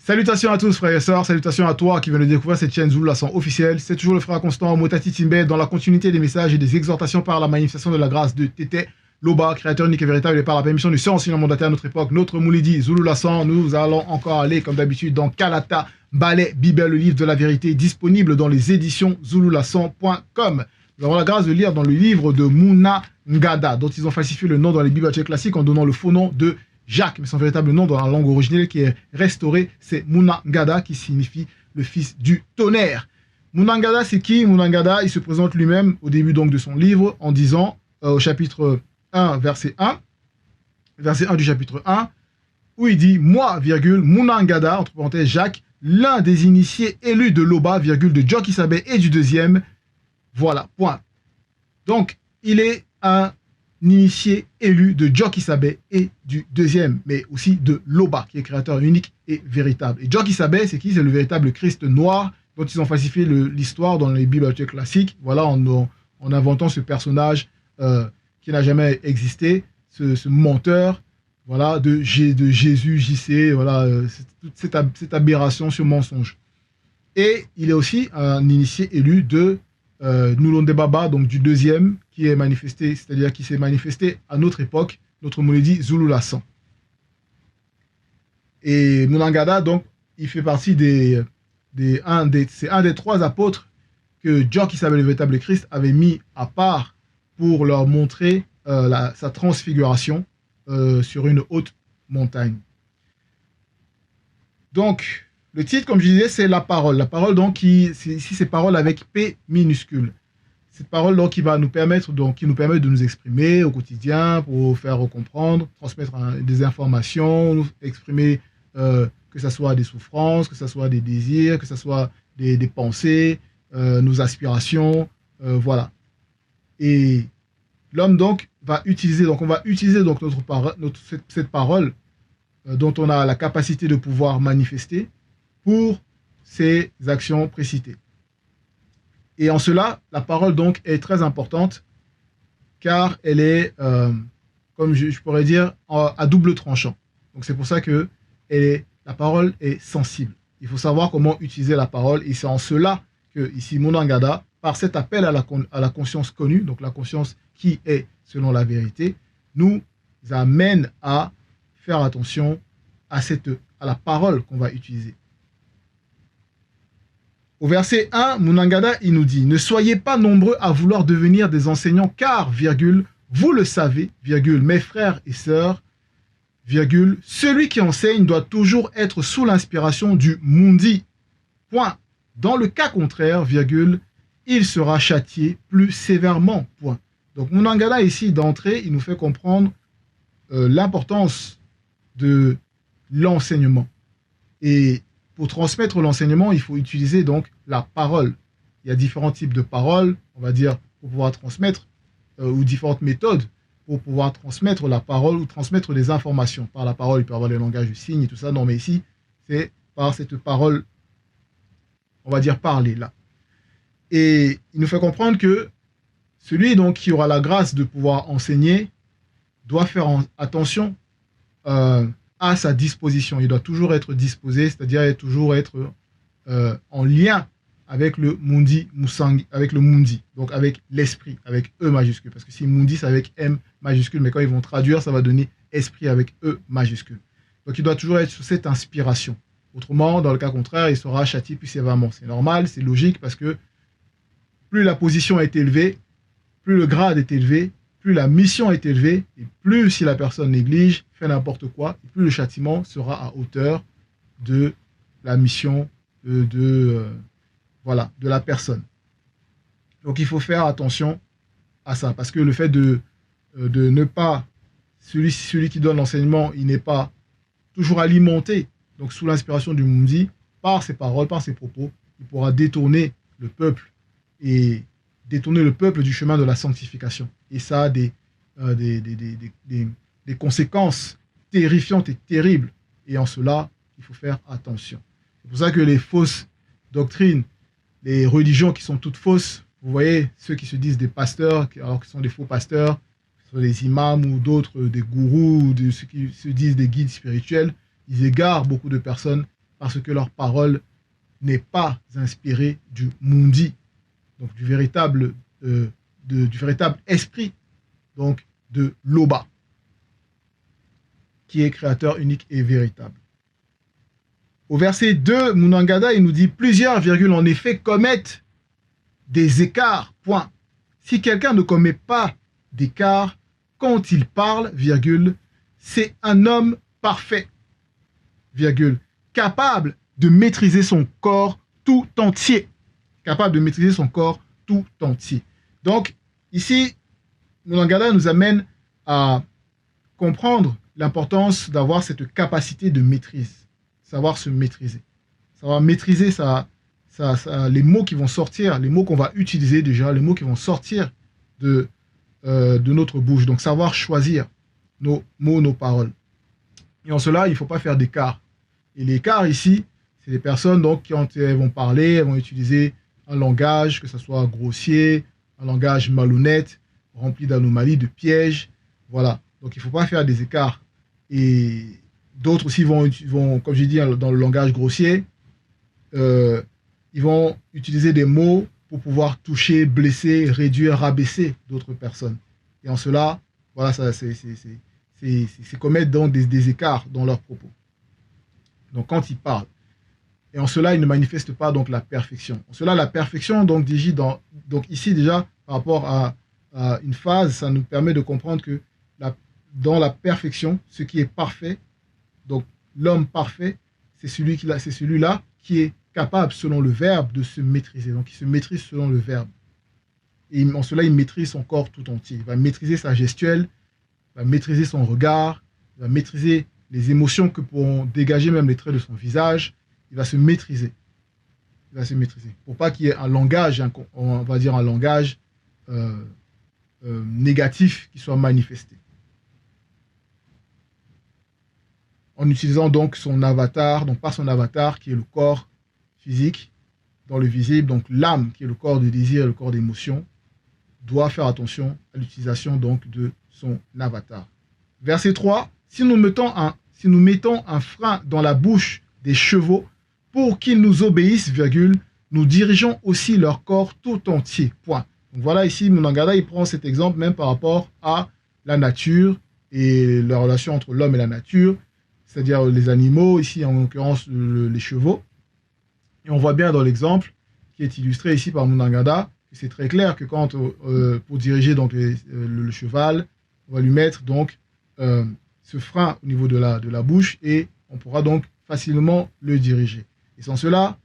Salutations à tous frères et sœurs, salutations à toi qui viens de découvrir cette chaîne Zulu la sang officielle. C'est toujours le frère Constant Motati Timbe dans la continuité des messages et des exhortations par la manifestation de la grâce de Tété Loba, créateur unique et véritable et par la permission du Saint-Enseigneur mandataire à notre époque, notre Moulidi Zulu la sang. Nous allons encore aller comme d'habitude dans Kalata, Ballet, Bible, le livre de la vérité, disponible dans les éditions zululasang.com. Nous avons la grâce de lire dans le livre de Muna Ngada, dont ils ont falsifié le nom dans les bibliothèques classiques en donnant le faux nom de Jacques, mais son véritable nom dans la langue originelle qui est restauré, c'est Munangada, qui signifie le fils du tonnerre. Munangada, c'est qui? Munangada, il se présente lui-même au début donc de son livre en disant, au chapitre 1, verset 1 du chapitre 1, où il dit « Moi, virgule, Munangada, entre parenthèses Jacques, l'un des initiés élus de Loba, virgule, de Djokisabe et du deuxième. » Voilà, point. Donc, il est un initié élu de Djokisabe et du deuxième, mais aussi de Loba, qui est créateur unique et véritable. Et Djokisabe, c'est qui? C'est le véritable Christ noir dont ils ont falsifié l'histoire dans les bibliothèques classiques, voilà, en inventant ce personnage qui n'a jamais existé, ce menteur, voilà, de Jésus, JC, voilà, toute cette aberration, ce mensonge. Et il est aussi un initié élu de Nulonde Baba, donc du deuxième, qui est manifesté, c'est-à-dire qui s'est manifesté à notre époque, notre Mouledi Zulu la sang. Et Munangada, donc, il fait partie c'est un des trois apôtres que Djokisabe, le véritable Christ, avait mis à part pour leur montrer sa transfiguration sur une haute montagne. Donc, le titre, comme je disais, c'est la parole. La parole, donc, ici, c'est parole avec P minuscule. Cette parole, donc, qui nous permet de nous exprimer au quotidien pour faire comprendre, transmettre des informations, exprimer que ce soit des souffrances, que ce soit des désirs, que ce soit des pensées, nos aspirations, voilà. Et l'homme, donc, on va utiliser donc cette parole dont on a la capacité de pouvoir manifester pour ces actions précitées. Et en cela, la parole donc est très importante car elle est, comme je pourrais dire, à double tranchant. Donc c'est pour ça que la parole est sensible. Il faut savoir comment utiliser la parole et c'est en cela que ici Munangada, par cet appel à la conscience connue, donc la conscience qui est selon la vérité, nous amène à faire attention à la parole qu'on va utiliser. Au verset 1, Munangada, il nous dit « Ne soyez pas nombreux à vouloir devenir des enseignants, car, virgule, vous le savez, virgule, mes frères et sœurs, virgule, celui qui enseigne doit toujours être sous l'inspiration du Mundi. Point. Dans le cas contraire, virgule, il sera châtié plus sévèrement. Point. » Donc Munangada, ici, d'entrée, il nous fait comprendre l'importance de l'enseignement. Et pour transmettre l'enseignement, il faut utiliser donc la parole. Il y a différents types de paroles, on va dire, pour pouvoir transmettre, ou différentes méthodes pour pouvoir transmettre la parole ou transmettre des informations. Par la parole, il peut y avoir les langages de signes et tout ça. Non, mais ici, c'est par cette parole, on va dire parler là. Et il nous fait comprendre que celui donc qui aura la grâce de pouvoir enseigner doit faire attention à sa disposition. Il doit toujours être disposé, c'est-à-dire toujours être en lien avec le Mundi Musang, avec le Mundi, donc avec l'esprit, avec E majuscule. Parce que si Mundi, c'est avec M majuscule, mais quand ils vont traduire, ça va donner esprit avec E majuscule. Donc il doit toujours être sous cette inspiration. Autrement, dans le cas contraire, il sera châtié plus sévèrement. C'est normal, c'est logique, parce que plus la position est élevée, plus le grade est élevé, plus la mission est élevée, et plus si la personne néglige, fait n'importe quoi, et plus le châtiment sera à hauteur de la mission de la personne. Donc il faut faire attention à ça, parce que le fait de ne pas, celui qui donne l'enseignement, il n'est pas toujours alimenté, donc sous l'inspiration du Mundi, par ses paroles, par ses propos, il pourra détourner le peuple du chemin de la sanctification. Et ça a des conséquences terrifiantes et terribles. Et en cela, il faut faire attention. C'est pour ça que les fausses doctrines, les religions qui sont toutes fausses, vous voyez, ceux qui se disent des pasteurs, alors qu'ils sont des faux pasteurs, que ce soit des imams ou d'autres, des gourous, ou ceux qui se disent des guides spirituels, ils égarent beaucoup de personnes parce que leur parole n'est pas inspirée du mundi, donc du véritable esprit, donc de l'Oba, qui est créateur unique et véritable. Au verset 2, Munangada, il nous dit plusieurs, en effet, commettent des écarts, point. Si quelqu'un ne commet pas d'écart quand il parle, c'est un homme parfait, capable de maîtriser son corps tout entier. Capable de maîtriser son corps tout entier. Donc, ici, Munangada nous amène à comprendre l'importance d'avoir cette capacité de maîtrise, savoir se maîtriser, savoir maîtriser les mots qui vont sortir, les mots qu'on va utiliser déjà, les mots qui vont sortir de notre bouche. Donc, savoir choisir nos mots, nos paroles. Et en cela, il ne faut pas faire d'écart. Et l'écart ici, c'est les personnes donc, qui, quand elles vont parler, elles vont utiliser un langage, que ce soit grossier, un langage malhonnête, rempli d'anomalies, de pièges. Voilà. Donc, il ne faut pas faire des écarts. Et d'autres aussi vont comme j'ai dit, dans le langage grossier, ils vont utiliser des mots pour pouvoir toucher, blesser, réduire, rabaisser d'autres personnes. Et en cela, voilà, c'est commettre donc des écarts dans leurs propos. Donc, quand ils parlent. Et en cela, ils ne manifestent pas donc la perfection. En cela, la perfection, donc, donc ici déjà, par rapport à une phase, ça nous permet de comprendre que dans la perfection, ce qui est parfait, donc l'homme parfait, c'est celui-là qui est capable, selon le verbe, de se maîtriser. Donc, il se maîtrise selon le verbe. Et en cela, il maîtrise son corps tout entier. Il va maîtriser sa gestuelle, il va maîtriser son regard, il va maîtriser les émotions que pourront dégager même les traits de son visage. Il va se maîtriser. Il va se maîtriser. Pour pas qu'il y ait un langage, on va dire un langage négatif qui soit manifesté. En utilisant donc son avatar, donc pas son avatar qui est le corps physique dans le visible, donc l'âme qui est le corps de désir, le corps d'émotion, doit faire attention à l'utilisation donc de son avatar. Verset 3, si nous mettons un frein dans la bouche des chevaux pour qu'ils nous obéissent, nous dirigeons aussi leur corps tout entier. Point. Donc voilà, ici, Munangada, il prend cet exemple même par rapport à la nature et la relation entre l'homme et la nature, c'est-à-dire les animaux, ici en l'occurrence les chevaux. Et on voit bien dans l'exemple qui est illustré ici par Munangada, que c'est très clair que quand, pour diriger donc, le cheval, on va lui mettre donc ce frein au niveau de la bouche et on pourra donc facilement le diriger. Et sans cela,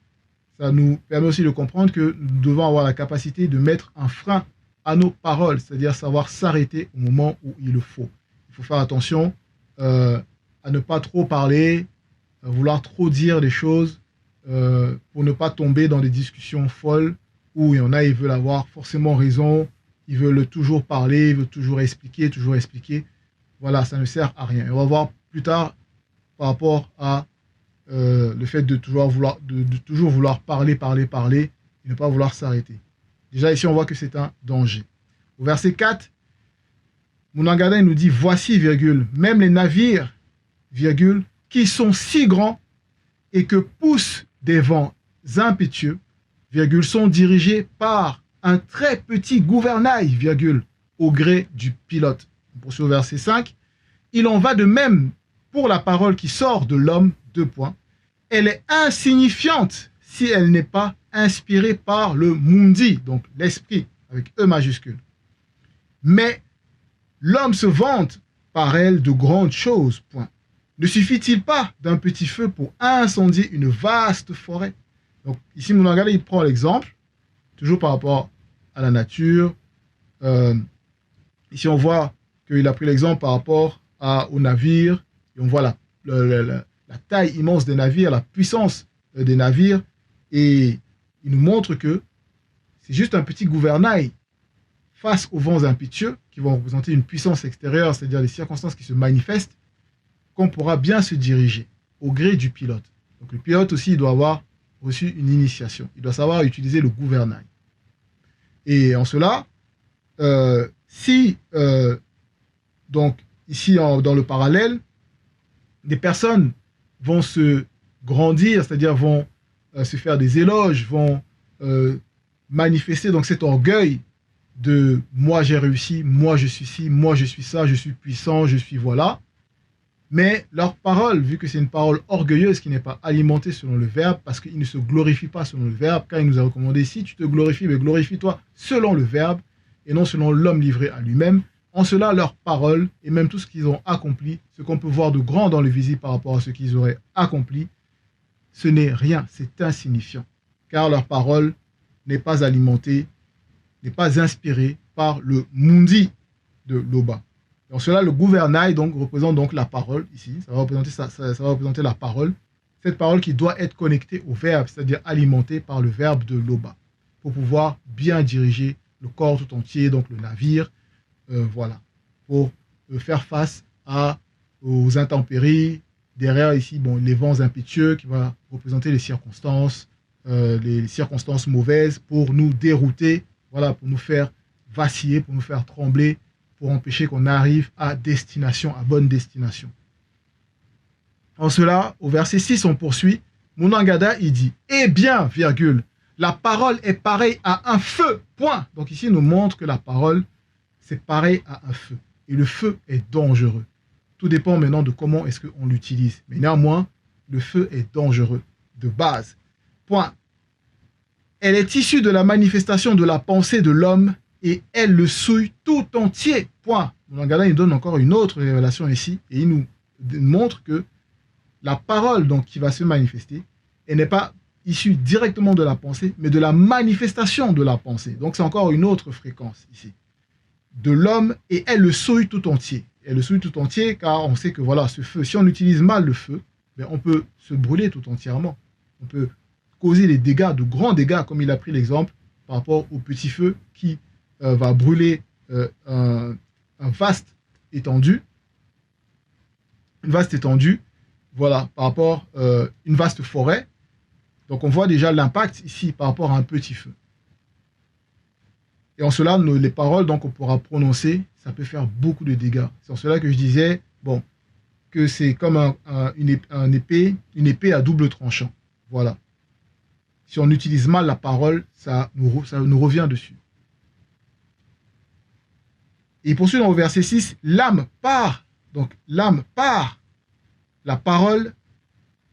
ça nous permet aussi de comprendre que nous devons avoir la capacité de mettre un frein à nos paroles, c'est-à-dire savoir s'arrêter au moment où il le faut. Il faut faire attention à ne pas trop parler, à vouloir trop dire des choses pour ne pas tomber dans des discussions folles où il y en a, ils veulent avoir forcément raison, ils veulent toujours parler, ils veulent toujours expliquer. Voilà, ça ne sert à rien. Et on va voir plus tard par rapport à le fait de toujours vouloir parler et ne pas vouloir s'arrêter. Déjà ici, on voit que c'est un danger. Au verset 4, Munangada nous dit, voici, même les navires, qui sont si grands et que poussent des vents impétueux, sont dirigés par un très petit gouvernail, au gré du pilote. Pour ce verset 5, il en va de même pour la parole qui sort de l'homme, elle est insignifiante si elle n'est pas inspirée par le mundi, donc l'esprit, avec E majuscule. Mais l'homme se vante par elle de grandes choses, Ne suffit-il pas d'un petit feu pour incendier une vaste forêt? Donc ici, Munangada, il prend l'exemple, toujours par rapport à la nature. Ici, on voit qu'il a pris l'exemple par rapport au navire, et on voit la taille immense des navires, la puissance des navires, et il nous montre que c'est juste un petit gouvernail face aux vents impétueux qui vont représenter une puissance extérieure, c'est-à-dire des circonstances qui se manifestent, qu'on pourra bien se diriger au gré du pilote. Donc le pilote aussi, il doit avoir reçu une initiation. Il doit savoir utiliser le gouvernail. Et en cela, donc ici dans le parallèle, des personnes vont se grandir, c'est-à-dire vont se faire des éloges, vont manifester donc cet orgueil de moi j'ai réussi, moi je suis ci, moi je suis ça, je suis puissant, je suis voilà. Mais leur parole, vu que c'est une parole orgueilleuse qui n'est pas alimentée selon le verbe, parce qu'ils ne se glorifient pas selon le verbe, car il nous a recommandé, si tu te glorifies, mais glorifie-toi selon le verbe, et non selon l'homme livré à lui-même. En cela, leur parole, et même tout ce qu'ils ont accompli, ce qu'on peut voir de grand dans le visible par rapport à ce qu'ils auraient accompli, ce n'est rien, c'est insignifiant. Car leur parole n'est pas alimentée, n'est pas inspirée par le mundi de Loba. En cela, le gouvernail donc, représente donc la parole ici. Ça va représenter la parole. Cette parole qui doit être connectée au verbe, c'est-à-dire alimentée par le verbe de Loba, pour pouvoir bien diriger le corps tout entier, donc le navire, voilà, pour faire face aux intempéries. Derrière ici, bon, les vents impétueux qui va représenter les circonstances mauvaises pour nous dérouter, voilà, pour nous faire vaciller, pour nous faire trembler, pour empêcher qu'on arrive à destination, à bonne destination. En cela, au verset 6, on poursuit. Munangada, il dit, eh bien, virgule, la parole est pareille à un feu, point. Donc ici, il nous montre que la parole, c'est pareil à un feu. Et le feu est dangereux. Tout dépend maintenant de comment est-ce qu'on l'utilise. Mais néanmoins, le feu est dangereux, de base. Point. Elle est issue de la manifestation de la pensée de l'homme et elle le souille tout entier. Point. Munangada, il donne encore une autre révélation ici et il nous montre que la parole donc, qui va se manifester, elle n'est pas issue directement de la pensée, mais de la manifestation de la pensée. Donc c'est encore une autre fréquence ici. De l'homme et elle le souille tout entier. Elle le souille tout entier car on sait que voilà, ce feu, si on utilise mal le feu, ben, on peut se brûler tout entièrement. On peut causer des dégâts, de grands dégâts, comme il a pris l'exemple par rapport au petit feu qui va brûler un vaste étendue. Une vaste étendue, voilà, par rapport à une vaste forêt. Donc on voit déjà l'impact ici par rapport à un petit feu. Et en cela, les paroles donc, on pourra prononcer, ça peut faire beaucoup de dégâts. C'est en cela que je disais, bon, que c'est comme une épée à double tranchant. Voilà. Si on utilise mal la parole, ça nous revient dessus. Et il poursuit dans le verset 6, l'âme part. Donc l'âme part. La parole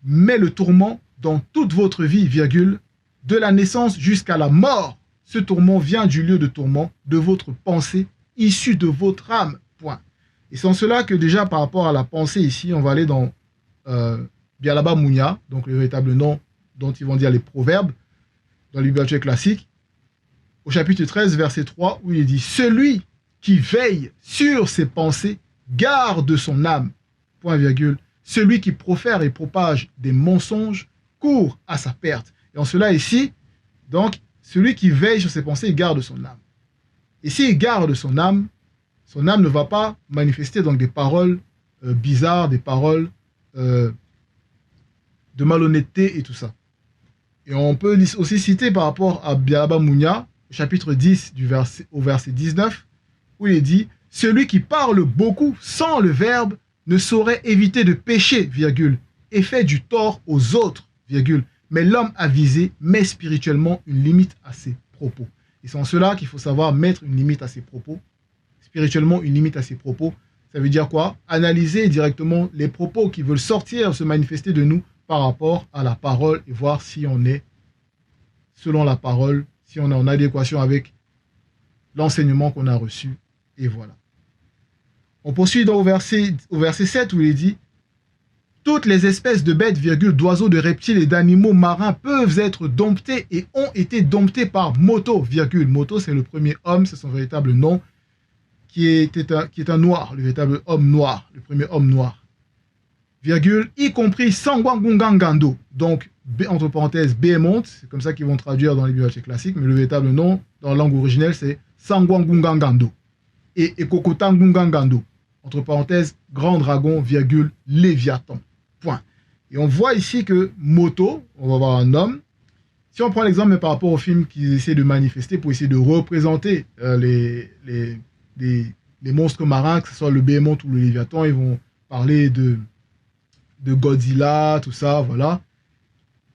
met le tourment dans toute votre vie, virgule, de la naissance jusqu'à la mort. Ce tourment vient du lieu de tourment, de votre pensée, issue de votre âme. Point. Et c'est en cela que déjà par rapport à la pensée ici, on va aller dans Bialaba Mounia, donc le véritable nom dont ils vont dire les proverbes, dans la bibliothèque classique, au chapitre 13, verset 3, où il dit « Celui qui veille sur ses pensées garde son âme. » Point virgule. Celui qui profère et propage des mensonges court à sa perte. Et en cela ici, donc, celui qui veille sur ses pensées garde son âme. Et s'il garde son âme ne va pas manifester donc des paroles bizarres, des paroles de malhonnêteté et tout ça. Et on peut aussi citer par rapport à Bialaba Mounia, au chapitre 10 au verset 19, où il est dit « Celui qui parle beaucoup sans le verbe ne saurait éviter de pécher, virgule, et fait du tort aux autres, virgule. Mais l'homme avisé met spirituellement une limite à ses propos. » Et c'est en cela qu'il faut savoir mettre une limite à ses propos. Spirituellement, une limite à ses propos. Ça veut dire quoi? Analyser directement les propos qui veulent sortir, se manifester de nous par rapport à la parole et voir si on est, selon la parole, si on est en adéquation avec l'enseignement qu'on a reçu. Et voilà. On poursuit au verset 7 où il est dit « Toutes les espèces de bêtes, virgule, d'oiseaux, de reptiles et d'animaux marins peuvent être domptés et ont été domptés par Moto, virgule. Moto, c'est le premier homme, c'est son véritable nom, qui est un noir, le véritable homme noir, le premier homme noir. Virgule, y compris Sangwangungangando. Donc, entre parenthèses, Behemoth, c'est comme ça qu'ils vont traduire dans les bibliothèques classiques, mais le véritable nom, dans la langue originelle, c'est Sangwangungangando. Et Ekokotangungangando. Entre parenthèses, grand dragon, virgule, Léviathan. Point. Et on voit ici que Moto, on va voir un homme. Si on prend l'exemple par rapport au film qu'ils essaient de manifester pour essayer de représenter les monstres marins, que ce soit le Behemoth ou le Léviathan, ils vont parler de Godzilla, tout ça, voilà.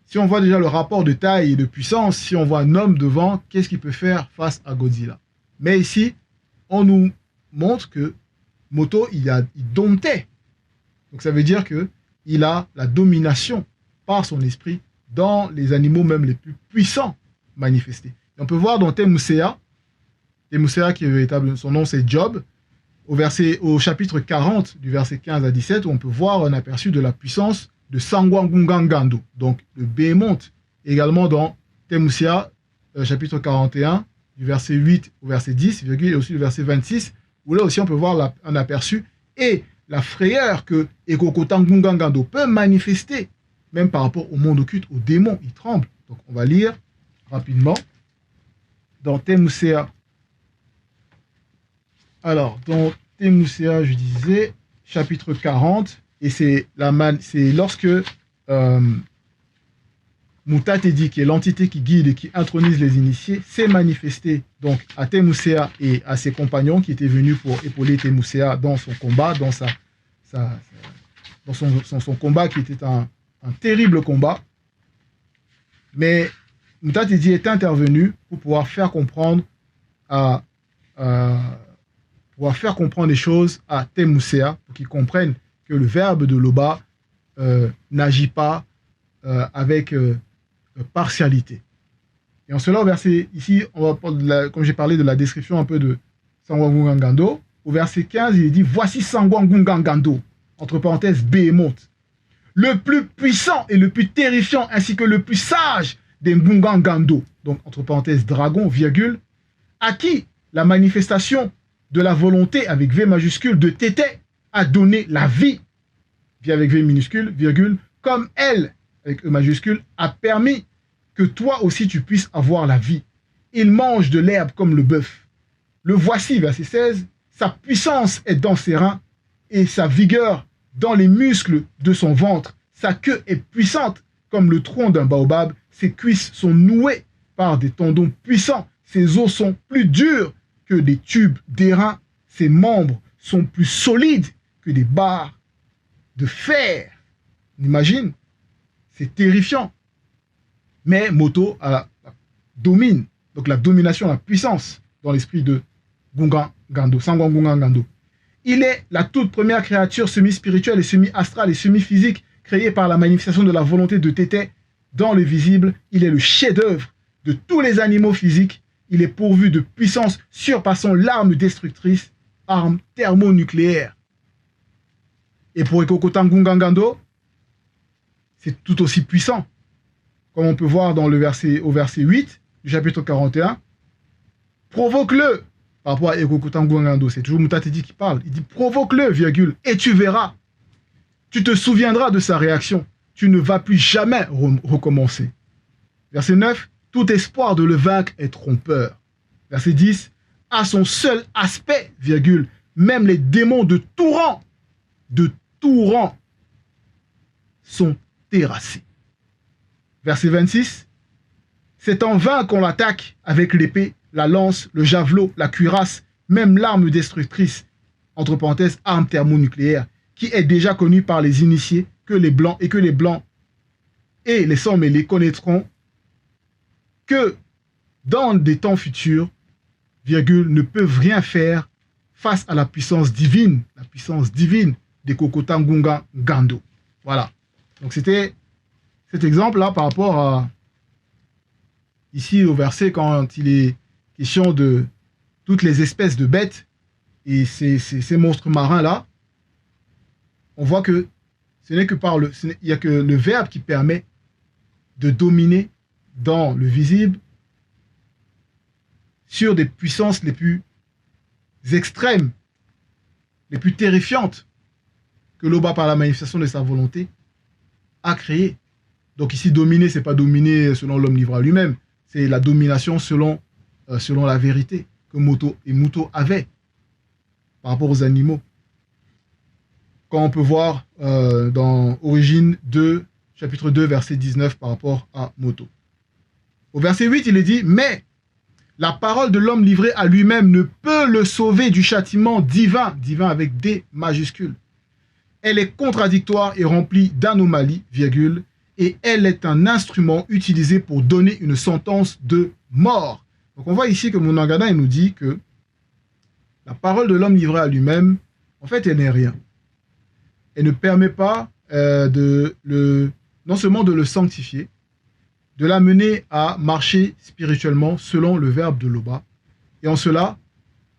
Si on voit déjà le rapport de taille et de puissance, si on voit un homme devant, qu'est-ce qu'il peut faire face à Godzilla? Mais ici, on nous montre que Moto, il domptait. Donc ça veut dire qu'il a la domination par son esprit dans les animaux même les plus puissants manifestés. Et on peut voir dans Temusea qui est véritable, son nom c'est Job, au chapitre 40 du verset 15 à 17, où on peut voir un aperçu de la puissance de Sangwangungangando, donc le Behemoth, également dans Temusea, chapitre 41, du verset 8 au verset 10, et aussi le verset 26, où là aussi on peut voir un aperçu et la frayeur que Ekokotangungangando peut manifester, même par rapport au monde occulte, aux démons, il tremble. Donc on va lire rapidement dans Temusea. Alors, dans Temusea, je disais, chapitre 40, et c'est lorsque Mutatedi, qui est l'entité qui guide et qui intronise les initiés, s'est manifesté donc à Temusea et à ses compagnons qui étaient venus pour épauler Temusea dans son combat, dans son combat qui était un terrible combat. Mais Mutatedi est intervenu pour pouvoir faire comprendre les choses à Temusea, pour qu'ils comprennent que le verbe de Loba n'agit pas avec partialité. Et en cela, au verset, ici, comme j'ai parlé de la description un peu de Sangwangungangando, au verset 15, il est dit « Voici Sangwangungangando », entre parenthèses, Behemoth, le plus puissant et le plus terrifiant, ainsi que le plus sage des Ngungangando, donc entre parenthèses, dragon, virgule, à qui la manifestation de la volonté avec V majuscule de Tété a donné la vie, vie avec V minuscule, virgule, comme elle, avec E majuscule, a permis que toi aussi tu puisses avoir la vie. Il mange de l'herbe comme le bœuf. Le voici, verset 16, sa puissance est dans ses reins et sa vigueur dans les muscles de son ventre. Sa queue est puissante comme le tronc d'un baobab. Ses cuisses sont nouées par des tendons puissants. Ses os sont plus durs que des tubes d'airain. Ses membres sont plus solides que des barres de fer. On imagine, c'est terrifiant. Mais Moto domine, donc la domination, la puissance dans l'esprit de Gungangando, Sangwangungangando. Il est la toute première créature semi-spirituelle et semi-astrale et semi-physique créée par la manifestation de la volonté de Tété dans le visible. Il est le chef-d'œuvre de tous les animaux physiques. Il est pourvu de puissance surpassant l'arme destructrice, arme thermonucléaire. Et pour Ekokotangungangando, c'est tout aussi puissant. Comme on peut voir au verset 8 du chapitre 41, provoque-le, par rapport à Ekokotangungangando, c'est toujours Mutatedi qui parle, il dit provoque-le, virgule, et tu verras. Tu te souviendras de sa réaction. Tu ne vas plus jamais recommencer. Verset 9, tout espoir de le vaincre est trompeur. Verset 10, à son seul aspect, virgule, même les démons de tout rang, sont terrassés. Verset 26, c'est en vain qu'on l'attaque avec l'épée, la lance, le javelot, la cuirasse, même l'arme destructrice, entre parenthèses, arme thermonucléaire, qui est déjà connue par les initiés, que les blancs et les sans mêlés connaîtront que dans des temps futurs, virgule, ne peuvent rien faire face à la puissance divine des Ekokotangungangando. Voilà. Donc c'était cet exemple-là par rapport à ici au verset quand il est question de toutes les espèces de bêtes et ces monstres marins-là. On voit que il n'y a que le verbe qui permet de dominer dans le visible sur des puissances les plus extrêmes, les plus terrifiantes que l'Oba, par la manifestation de sa volonté, a créé. Donc ici, dominer, ce n'est pas dominer selon l'homme livré à lui-même, c'est la domination selon la vérité que Moto et Muto avaient par rapport aux animaux. Quand on peut voir dans Origine 2, chapitre 2, verset 19 par rapport à Moto. Au verset 8, il est dit « Mais la parole de l'homme livré à lui-même ne peut le sauver du châtiment divin, divin avec D majuscule. Elle est contradictoire et remplie d'anomalies, virgule, et elle est un instrument utilisé pour donner une sentence de mort. Donc on voit ici que Munangada il nous dit que la parole de l'homme livrée à lui-même, en fait, elle n'est rien. Elle ne permet pas non seulement de le sanctifier, de l'amener à marcher spirituellement selon le verbe de Loba. Et en cela,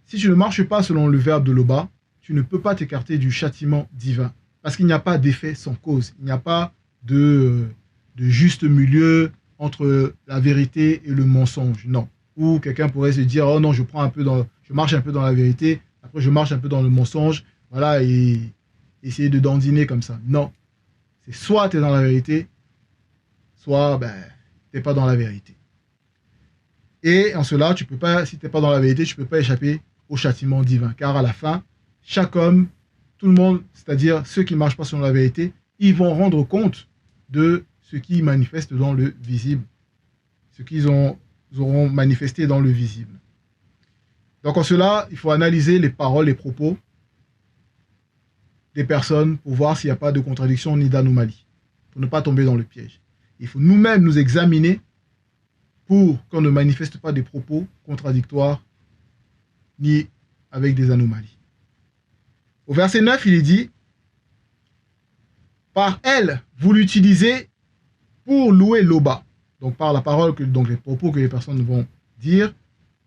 si tu ne marches pas selon le verbe de Loba, tu ne peux pas t'écarter du châtiment divin. Parce qu'il n'y a pas d'effet sans cause. Il n'y a pas de juste milieu entre la vérité et le mensonge. Non. Ou quelqu'un pourrait se dire, oh non, je marche un peu dans la vérité, après je marche un peu dans le mensonge, voilà, et essayer de dandiner comme ça. Non. C'est soit tu es dans la vérité, soit tu n'es pas dans la vérité. Et en cela, tu peux pas, si tu n'es pas dans la vérité, tu ne peux pas échapper au châtiment divin. Car à la fin, chaque homme, tout le monde, c'est-à-dire ceux qui ne marchent pas selon la vérité, ils vont rendre compte de ce qui manifeste dans le visible. Ce qu'ils auront manifesté dans le visible. Donc en cela, il faut analyser les paroles, les propos des personnes pour voir s'il n'y a pas de contradiction ni d'anomalie, pour ne pas tomber dans le piège. Il faut nous-mêmes nous examiner pour qu'on ne manifeste pas des propos contradictoires ni avec des anomalies. Au verset 9, il est dit « Par elle, vous l'utilisez pour louer Loba ». Donc par la parole, donc les propos que les personnes vont dire,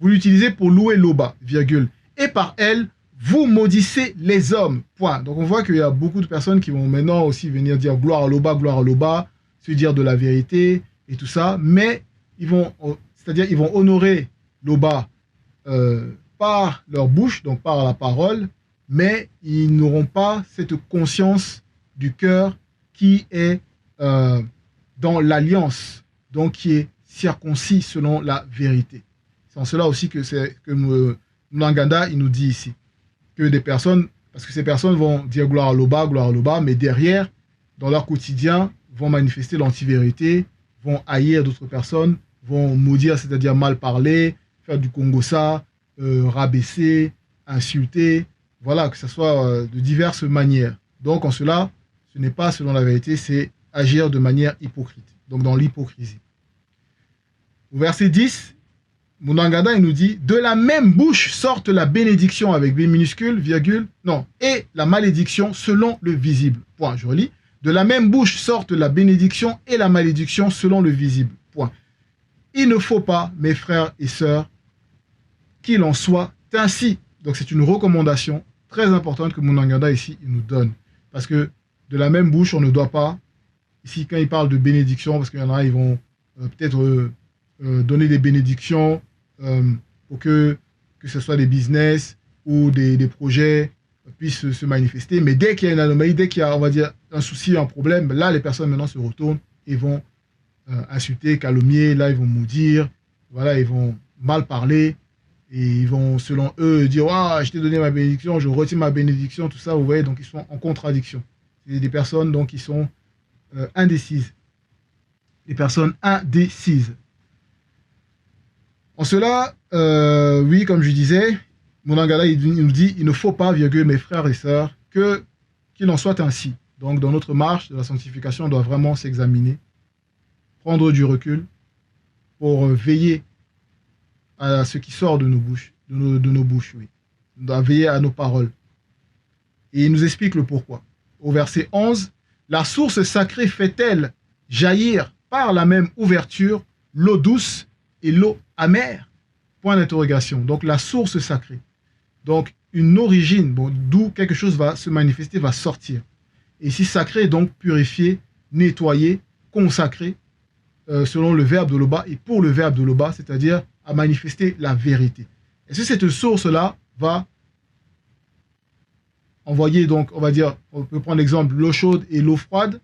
vous l'utilisez pour louer Loba, virgule. Et par elle, vous maudissez les hommes, point. Donc on voit qu'il y a beaucoup de personnes qui vont maintenant aussi venir dire gloire à Loba, se dire de la vérité et tout ça, mais ils vont honorer Loba par leur bouche, donc par la parole, mais ils n'auront pas cette conscience du cœur qui est dans l'alliance, donc qui est circoncis selon la vérité. C'est en cela aussi que Munangada, il nous dit ici, que des personnes, parce que ces personnes vont dire gloire à Loba, mais derrière, dans leur quotidien, vont manifester l'antivérité, vont haïr d'autres personnes, vont maudire, c'est-à-dire mal parler, faire du kongosa, rabaisser, insulter, voilà, que ce soit de diverses manières. Donc en cela, ce n'est pas selon la vérité, c'est agir de manière hypocrite, donc dans l'hypocrisie. Au verset 10, Munangada, il nous dit « De la même bouche sortent la bénédiction avec B minuscule, virgule, non, et la malédiction selon le visible. » Point, je relis. « De la même bouche sortent la bénédiction et la malédiction selon le visible. » Point. Il ne faut pas, mes frères et sœurs, qu'il en soit ainsi. Donc c'est une recommandation très importante que Munangada ici il nous donne. Parce que de la même bouche, on ne doit pas, ici quand il parle de bénédiction, parce qu'il y en a, ils vont peut-être donner des bénédictions pour que ce soit des business ou des projets puissent se manifester. Mais dès qu'il y a une anomalie, dès qu'il y a, on va dire, un souci, un problème, là, les personnes maintenant se retournent et vont insulter, calomnier, là, ils vont maudire, voilà, ils vont mal parler et ils vont, selon eux, dire « Ah, je t'ai donné ma bénédiction, je retire ma bénédiction », tout ça, vous voyez, donc ils sont en contradiction. C'est des personnes donc, qui sont indécises. Des personnes indécises. En cela, oui, comme je disais, Munangada il nous dit « Il ne faut pas, virgule, mes frères et sœurs, qu'il en soit ainsi. » Donc, dans notre marche de la sanctification, on doit vraiment s'examiner, prendre du recul pour veiller à ce qui sort de nos bouches, de nos bouches, oui. On doit veiller à nos paroles. Et il nous explique le pourquoi. Au verset 11, « La source sacrée fait-elle jaillir par la même ouverture l'eau douce et l'eau amère ?» Point d'interrogation. Donc la source sacrée. Donc une origine, bon, d'où quelque chose va se manifester, va sortir. Et ici sacré, donc purifié, nettoyé, consacré, selon le verbe de Loba et pour le verbe de Loba, c'est-à-dire à manifester la vérité. Et si cette source-là va envoyer, donc on va dire, on peut prendre l'exemple l'eau chaude et l'eau froide,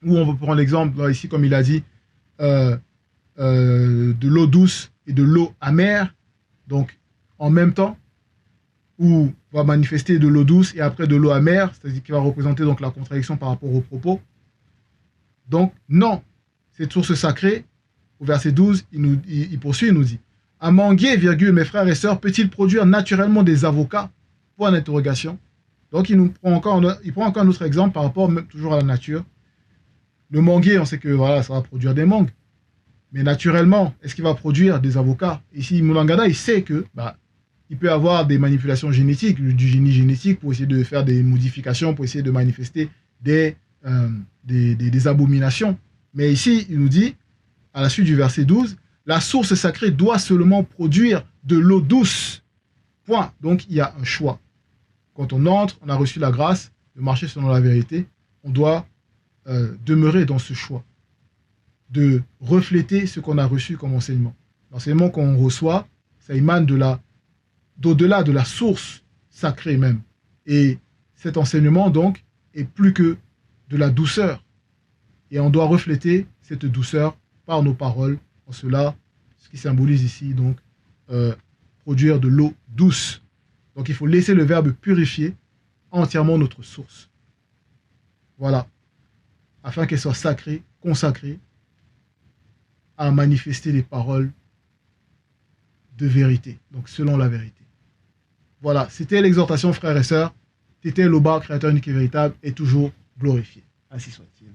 ou on peut prendre l'exemple ici, comme il a dit, de l'eau douce et de l'eau amère, donc en même temps, où va manifester de l'eau douce et après de l'eau amère, c'est-à-dire qui va représenter donc la contradiction par rapport aux propos. Donc non, cette source sacrée, au verset 12, il poursuit, il nous dit « Un manguier, virgule, mes frères et sœurs, peut-il produire naturellement des avocats ?» Point d'interrogation. Donc il prend encore un autre exemple par rapport toujours à la nature. Le manguier, on sait que voilà, ça va produire des mangues. Mais naturellement, est-ce qu'il va produire des avocats? Ici, Mulangada, il sait que il peut avoir des manipulations génétiques, du génie génétique pour essayer de faire des modifications, pour essayer de manifester des abominations. Mais ici, il nous dit, à la suite du verset 12, la source sacrée doit seulement produire de l'eau douce. Point. Donc, il y a un choix. Quand on entre, on a reçu la grâce de marcher selon la vérité, on doit demeurer dans ce choix, de refléter ce qu'on a reçu comme enseignement. L'enseignement qu'on reçoit, ça émane d'au-delà de la source sacrée même. Et cet enseignement, donc, est plus que de la douceur. Et on doit refléter cette douceur par nos paroles. En cela, ce qui symbolise ici, donc, produire de l'eau douce. Donc, il faut laisser le Verbe purifier entièrement notre source. Voilà. Afin qu'elle soit sacrée, consacrée, à manifester les paroles de vérité. Donc, selon la vérité. Voilà, c'était l'exhortation, frères et sœurs. Tété Loba, créateur unique et véritable, est toujours glorifié. Ainsi soit-il.